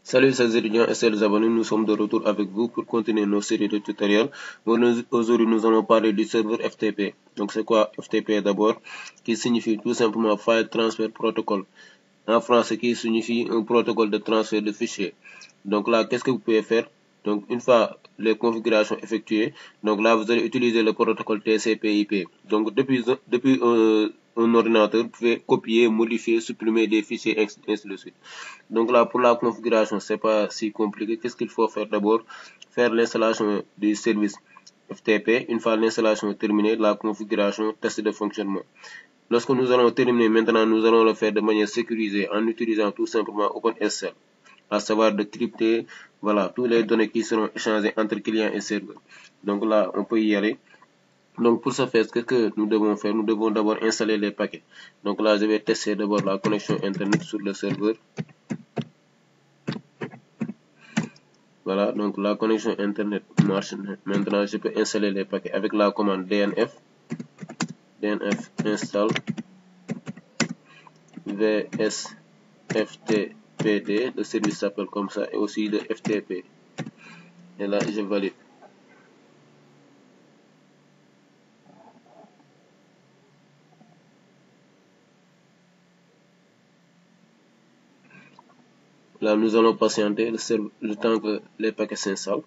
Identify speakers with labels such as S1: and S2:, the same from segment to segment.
S1: Salut chers étudiants et chers abonnés, nous sommes de retour avec vous pour continuer nos séries de tutoriels. Aujourd'hui, nous allons parler du serveur FTP. Donc, c'est quoi FTP d'abord? Qui signifie tout simplement File Transfer Protocol. En français, qui signifie un protocole de transfert de fichiers. Donc là, qu'est-ce que vous pouvez faire? Donc, une fois les configurations effectuées, donc là, vous allez utiliser le protocole TCP/IP. Donc, depuis un ordinateur, vous pouvez copier, modifier, supprimer des fichiers, ainsi de suite. Donc là, pour la configuration, c'est pas si compliqué. Qu'est-ce qu'il faut faire d'abord? Faire l'installation du service FTP. Une fois l'installation terminée, la configuration, test de fonctionnement. Lorsque nous allons terminer maintenant, nous allons le faire de manière sécurisée en utilisant tout simplement Openssl, à savoir de crypter, voilà, toutes les données qui seront échangées entre clients et serveurs. Donc là, on peut y aller. Donc pour ce faire, ce que nous devons faire, nous devons d'abord installer les paquets. Donc là, je vais tester d'abord la connexion Internet sur le serveur. Voilà, donc la connexion Internet marche. Maintenant, je peux installer les paquets avec la commande dnf install vsftpd, le service s'appelle comme ça, et aussi le FTP. Et là, je valide. Là, nous allons patienter le temps que les paquets s'installent.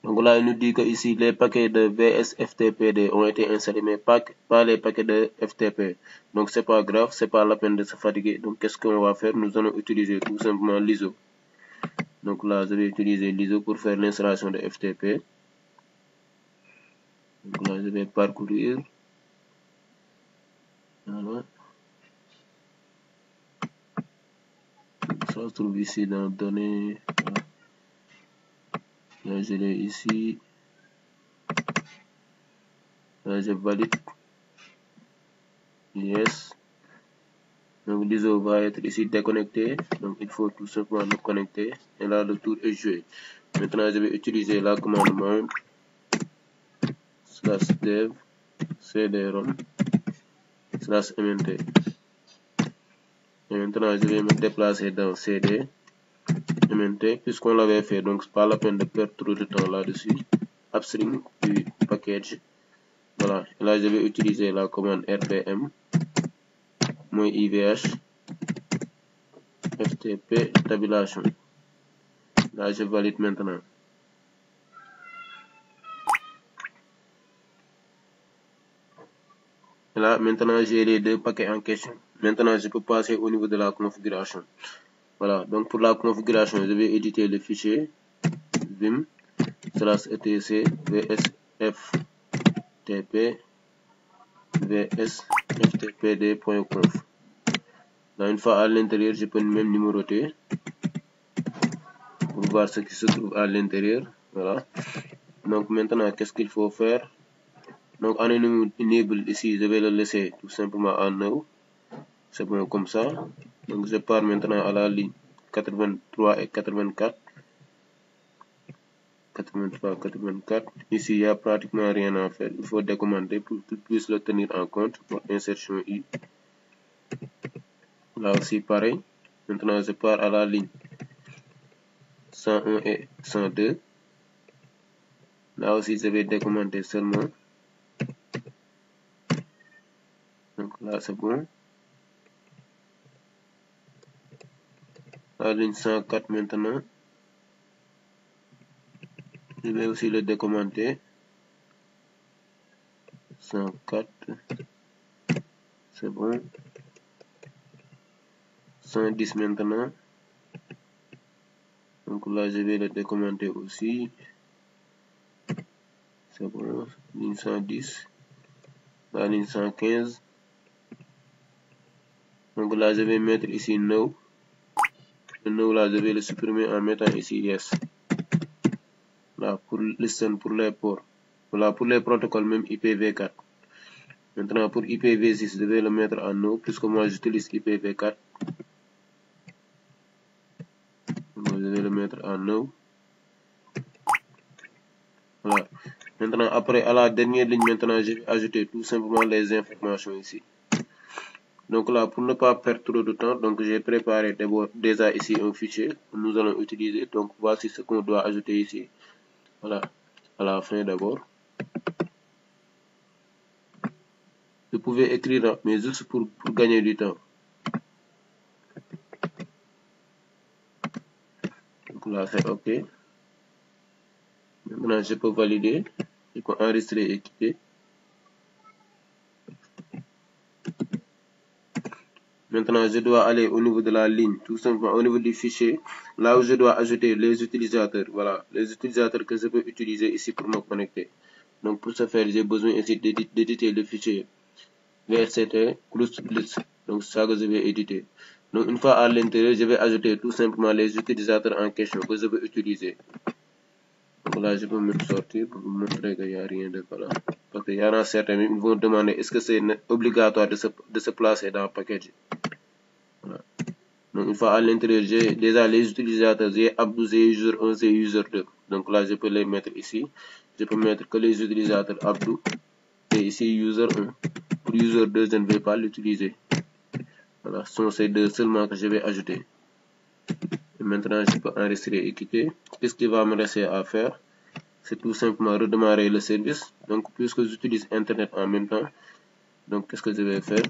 S1: Donc là, il nous dit que ici, les paquets de vsftpd ont été installés, mais pas les paquets de FTP. Donc, c'est pas grave, c'est pas la peine de se fatiguer. Donc, qu'est-ce qu'on va faire? Nous allons utiliser tout simplement l'ISO. Donc là, je vais utiliser l'ISO pour faire l'installation de FTP. Donc là, je vais parcourir. Voilà. Ça se trouve ici dans données. Là, je l'ai ici. Là, je valide. Yes. Donc, l'ISO va être ici déconnecté. Donc, il faut tout simplement le connecter. Et là, le tour est joué. Maintenant, je vais utiliser la commande mount /dev cd-rom /mnt. Et maintenant, je vais me déplacer dans cd mnt, puisqu'on l'avait fait. Donc, c'est pas la peine de perdre trop de temps là-dessus. Upstream du package. Voilà. Et là, je vais utiliser la commande rpm -ivh ftp tabulation. Là, je valide maintenant. Et là, maintenant, j'ai les deux paquets en question. Maintenant, je peux passer au niveau de la configuration. Voilà. Donc, pour la configuration, je vais éditer le fichier vim /etc vsftp vsftpd.conf. Là, une fois à l'intérieur, je peux même numéroter pour voir ce qui se trouve à l'intérieur. Voilà. Donc maintenant, qu'est-ce qu'il faut faire? Donc en enable ici, je vais le laisser tout simplement en no. C'est bon comme ça. Donc je pars maintenant à la ligne 83 et 84. 83, 84. Ici, il n'y a pratiquement rien à faire. Il faut décommander pour qu'il puisse le tenir en compte. Pour insertion I. Là aussi, pareil. Maintenant, je pars à la ligne 101 et 102. Là aussi, je vais décommander seulement. Donc là, c'est bon. La ligne 104 maintenant. Je vais aussi le décommenter. 104, c'est bon. 110 maintenant. Donc là, je vais le décommenter aussi. C'est bon. Ligne 110. La ligne 115. Donc là, je vais mettre ici no. Le no là, je vais le supprimer en mettant ici yes. Là, pour listen, pour les ports. Voilà, pour les protocoles, même IPv4. Maintenant, pour IPv6, je vais le mettre en no, puisque moi, j'utilise IPv4. Donc, je vais le mettre en no. Voilà. Maintenant, après, à la dernière ligne, maintenant, je vais ajouter tout simplement les informations ici. Donc là, pour ne pas perdre trop de temps, donc j'ai préparé déjà ici un fichier que nous allons utiliser. Donc voici ce qu'on doit ajouter ici. Voilà, à la fin d'abord. Vous pouvez écrire, mais juste pour gagner du temps. Donc là, c'est OK. Maintenant, je peux valider. Je peux enregistrer et quitter. Maintenant, je dois aller au niveau de la ligne, tout simplement au niveau du fichier, là où je dois ajouter les utilisateurs. Voilà, les utilisateurs que je peux utiliser ici pour me connecter. Donc, pour ce faire, j'ai besoin ici d'éditer le fichier vsftpd. Donc, c'est ça que je vais éditer. Donc, une fois à l'intérieur, je vais ajouter tout simplement les utilisateurs en question que je veux utiliser. Donc là, je peux me sortir pour vous montrer qu'il n'y a rien de là. Parce qu'il y en a certains, ils vont demander est-ce que c'est obligatoire de se placer dans le package. Voilà. Donc une fois à l'intérieur, j'ai déjà les utilisateurs, j'ai ABDOU, j'ai user 1, j'ai user 2. Donc là, je peux les mettre ici. Je peux mettre que les utilisateurs ABDOU. Et ici, user 1. Pour user 2, je ne vais pas l'utiliser. Voilà, ce sont ces deux seulement que je vais ajouter. Et maintenant, je peux enregistrer et quitter. Qu'est-ce qu'il va me rester à faire? C'est tout simplement redémarrer le service. Donc, puisque j'utilise Internet en même temps, donc qu'est-ce que je vais faire?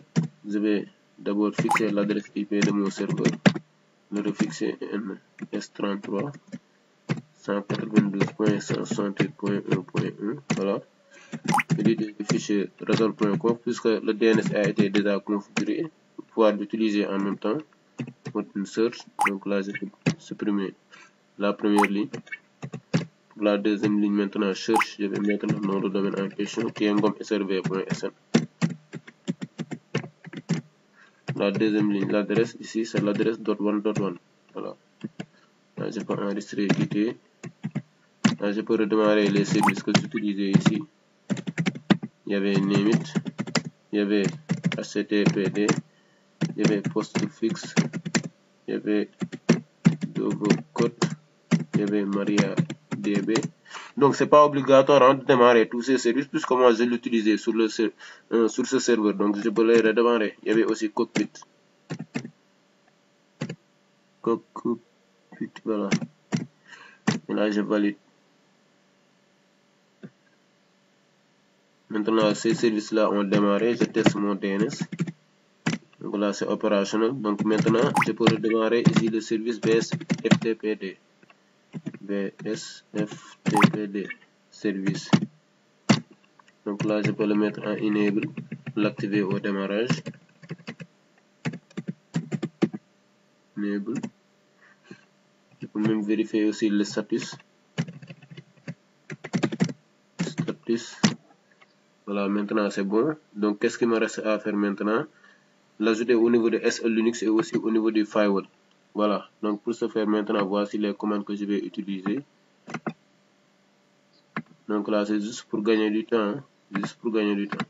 S1: Je vais d'abord fixer l'adresse IP de mon serveur. Le refixer S33 192.168.1.1. Voilà. Éditer le fichier result.conf puisque le DNS a été déjà configuré pour pouvoir l'utiliser en même temps. Une search. Donc là, je vais supprimer la première ligne. Pour la deuxième ligne, maintenant, search, je vais mettre le nom de domaine en question qui est ngom.srv.sn. La deuxième ligne, l'adresse ici, c'est l'adresse .1.1. Voilà. Là, je peux enregistrer et quitter. Là, je peux redémarrer les services que j'utilisais ici. Il y avait Name, il y avait HTTPD, il y avait postfix, il y avait Dovocode, il y avait MariaDB. Donc, c'est pas obligatoire de démarrer tous ces services puisque moi je l'utilisais sur ce serveur. Donc, je peux les redémarrer. Il y avait aussi Cockpit. Voilà. Et là, je valide. Maintenant, ces services-là ont démarré. Je teste mon DNS. Donc là, c'est opérationnel. Donc maintenant, je peux redémarrer ici le service vsftpd. vsftpd service. Donc là, je peux le mettre en enable, l'activer au démarrage. Enable. Je peux même vérifier aussi le status. Voilà, maintenant c'est bon. Donc qu'est-ce qu'il me reste à faire maintenant? L'ajouter au niveau de SL Linux et aussi au niveau du firewall. Voilà, donc pour ce faire maintenant, voici les commandes que je vais utiliser. Donc là, c'est juste pour gagner du temps. Hein? Juste pour gagner du temps.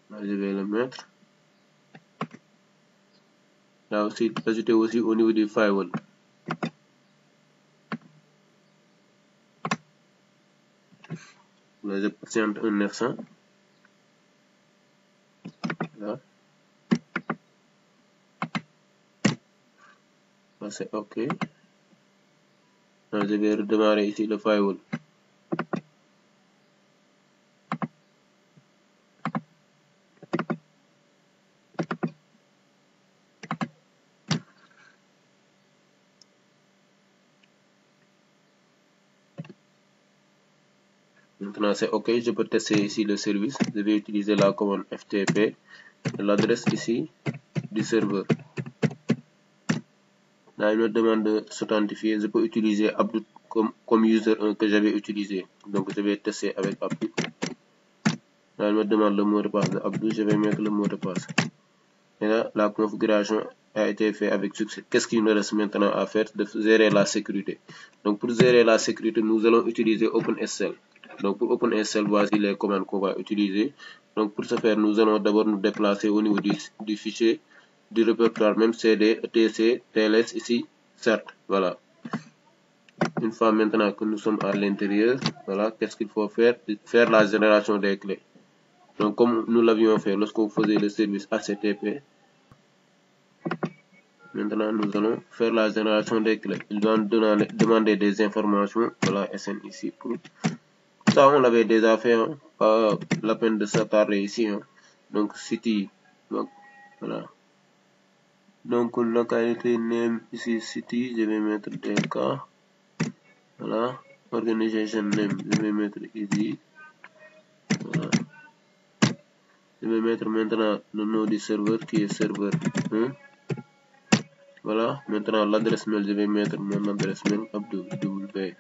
S1: Là, je vais le mettre. Là aussi, ajouter aussi au niveau du firewall. Là, je patiente un 900. Là. Là, c'est OK. Là, je vais redémarrer ici le firewall. Maintenant c'est OK, je peux tester ici le service. Je vais utiliser la commande FTP, l'adresse ici du serveur. Là, il me demande de s'authentifier. Je peux utiliser ABDOU comme user 1 que j'avais utilisé. Donc je vais tester avec ABDOU. Là, il me demande le mot de passe de ABDOU. Je vais mettre le mot de passe. Et là, la configuration a été faite avec succès. Qu'est-ce qu'il nous reste maintenant à faire? De gérer la sécurité. Donc pour gérer la sécurité, nous allons utiliser Openssl. Donc pour Openssl, voici les commandes qu'on va utiliser. Donc pour ce faire, nous allons d'abord nous déplacer au niveau du fichier du répertoire même cd, etc, tls ici, certs. Voilà. Une fois maintenant que nous sommes à l'intérieur, voilà, qu'est-ce qu'il faut faire? Faire la génération des clés. Donc comme nous l'avions fait lorsqu'on faisait le service HTTP, maintenant nous allons faire la génération des clés. Il doit demander des informations. Voilà, SN ici. Pour ça, on l'avait déjà fait, hein. Pas la peine de s'attarder ici, hein. Donc city, donc voilà. Donc localité name ici city, je vais mettre DK. Voilà. Organization name, je vais mettre ici. Voilà. Je vais mettre maintenant le nom du serveur qui est serveur 1. Voilà. Maintenant l'adresse mail, je vais mettre mon adresse mail abdou.com.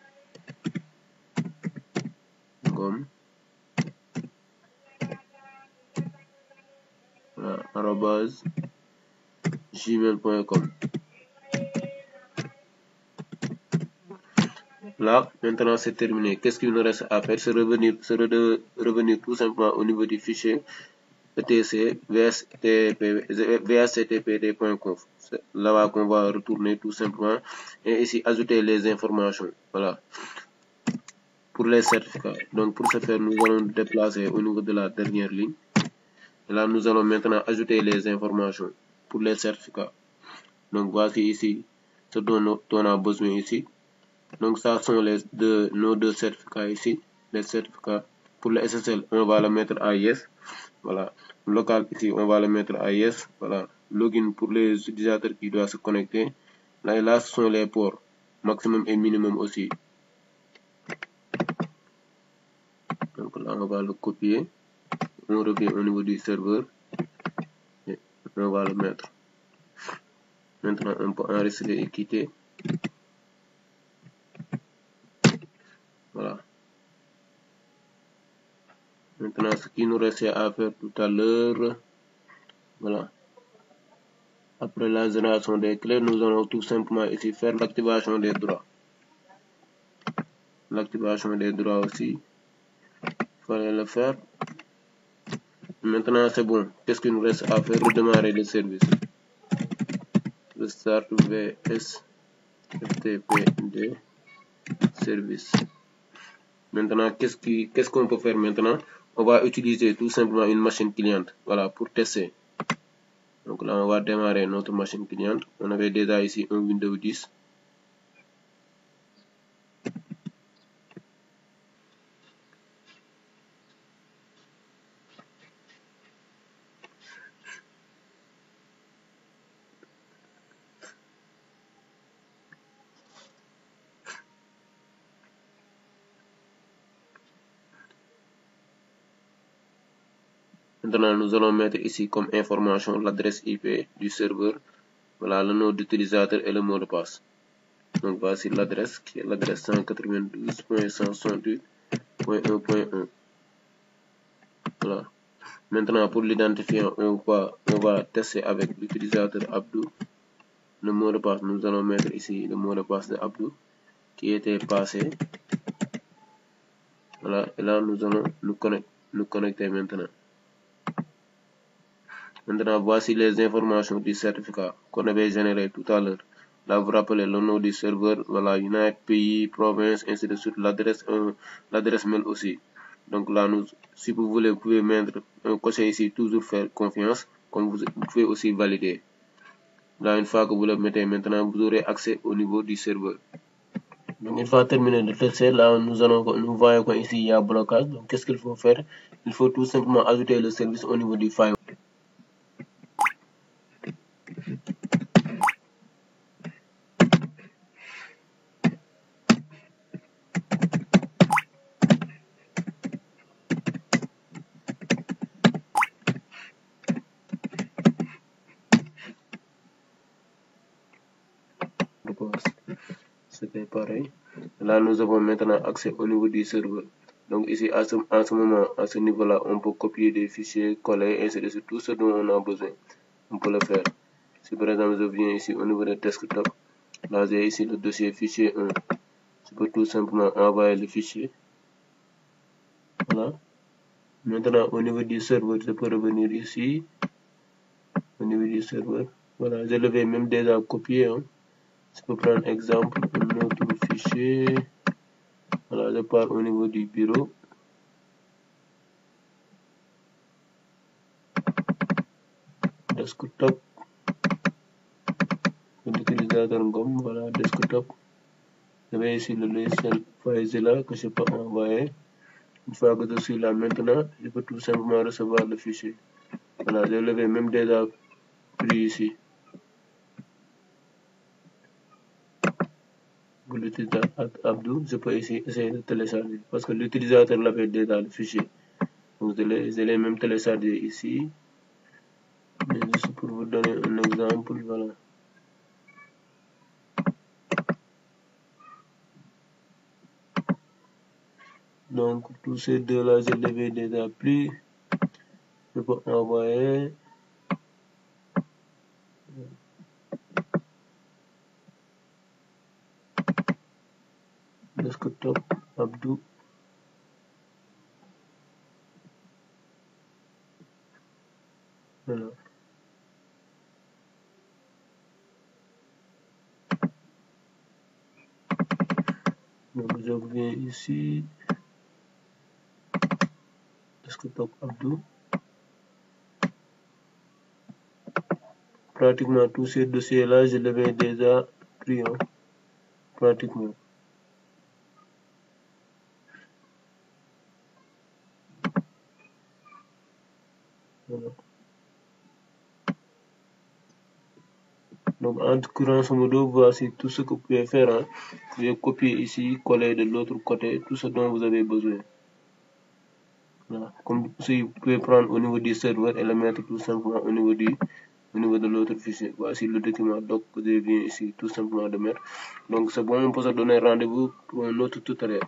S1: Voilà. Arrobase gmail.com. Là, maintenant c'est terminé. Qu'est-ce qu'il nous reste à faire? C'est revenir tout simplement au niveau du fichier etc vsftpd.conf. C'est là-bas qu'on va retourner tout simplement et ici ajouter les informations. Voilà. Pour les certificats. Donc pour ce faire, nous allons nous déplacer au niveau de la dernière ligne. Et là, nous allons maintenant ajouter les informations pour les certificats. Donc voici ici ce dont on a besoin ici. Donc ça sont nos deux certificats ici. Les certificats pour le SSL, on va le mettre à yes. Voilà. Local ici, on va le mettre à yes. Voilà. Login pour les utilisateurs qui doivent se connecter. Là et là, ce sont les ports. Maximum et minimum aussi. Donc là, on va le copier. On revient au niveau du serveur. Et on va le mettre. Maintenant, on peut enregistrer et quitter. Voilà. Maintenant, ce qui nous restait à faire tout à l'heure, voilà. Après la génération des clés, nous allons tout simplement ici faire l'activation des droits. L'activation des droits aussi, il fallait le faire. Maintenant, c'est bon. Qu'est-ce qu'il nous reste à faire? Redémarrer le service. Restart vsftpd service. Maintenant, qu'est-ce qu'on peut faire maintenant? On va utiliser tout simplement une machine cliente, voilà, pour tester. Donc là, on va démarrer notre machine cliente. On avait déjà ici un Windows 10. Maintenant, nous allons mettre ici comme information l'adresse IP du serveur. Voilà, le nom d'utilisateur et le mot de passe. Donc voici l'adresse qui est l'adresse 192.168.1.1. Voilà. Maintenant, pour l'identifiant, on va tester avec l'utilisateur ABDOU. Le mot de passe, nous allons mettre ici le mot de passe de ABDOU qui était passé. Voilà, et là, nous allons nous connecter maintenant. Maintenant, voici les informations du certificat qu'on avait généré tout à l'heure. Là, vous rappelez le nom du serveur, voilà, United, pays, province, ainsi de suite, l'adresse mail aussi. Donc là, si vous voulez, vous pouvez mettre un cocher ici, toujours faire confiance, comme vous pouvez aussi valider. Là, une fois que vous le mettez maintenant, vous aurez accès au niveau du serveur. Donc, une fois terminé de tester, là, nous voyons qu'ici, il y a blocage. Donc, qu'est-ce qu'il faut faire? Il faut tout simplement ajouter le service au niveau du firewall. FTP, pareil. Là, nous avons maintenant accès au niveau du serveur. Donc ici, à ce moment, à ce niveau-là, on peut copier des fichiers, coller, ainsi de suite, tout ce dont on a besoin. On peut le faire. Si par exemple, je viens ici au niveau de desktop, là, j'ai ici le dossier fichier 1. Je peux tout simplement envoyer le fichier. Voilà. Maintenant, au niveau du serveur, je peux revenir ici. Au niveau du serveur. Voilà, je l'avais même déjà copié. Hein. Je peux prendre exemple, un autre fichier. Voilà, je pars au niveau du bureau. Desktop. L'utilisateur gomme, voilà, desktop. Je vais ici le logiciel filezilla que je peux envoyer. Une fois que je suis là maintenant, je peux tout simplement recevoir le fichier. Voilà, je l'avais même déjà pris ici. Pour l'utilisateur ABDOU, je peux ici essayer de télécharger parce que l'utilisateur l'avait déjà le fichier. Donc je l'ai même téléchargé ici. Mais juste pour vous donner un exemple, voilà. Donc tous ces deux-là, je l'avais déjà pris. Je peux envoyer. Desktop ABDOU. Voilà. Donc je viens ici. Desktop ABDOU. Pratiquement tous ces dossiers-là, je l'avais déjà pris. Hein. Pratiquement. Voilà. Donc en grosso modo, voici tout ce que vous pouvez faire. Hein. Vous pouvez copier ici, coller de l'autre côté, tout ce dont vous avez besoin. Voilà. Comme si vous pouvez prendre au niveau du serveur et le mettre tout simplement au niveau de l'autre fichier. Voici le document doc que je viens ici tout simplement de mettre. Donc c'est bon, on peut se donner rendez-vous pour un autre tutoriel.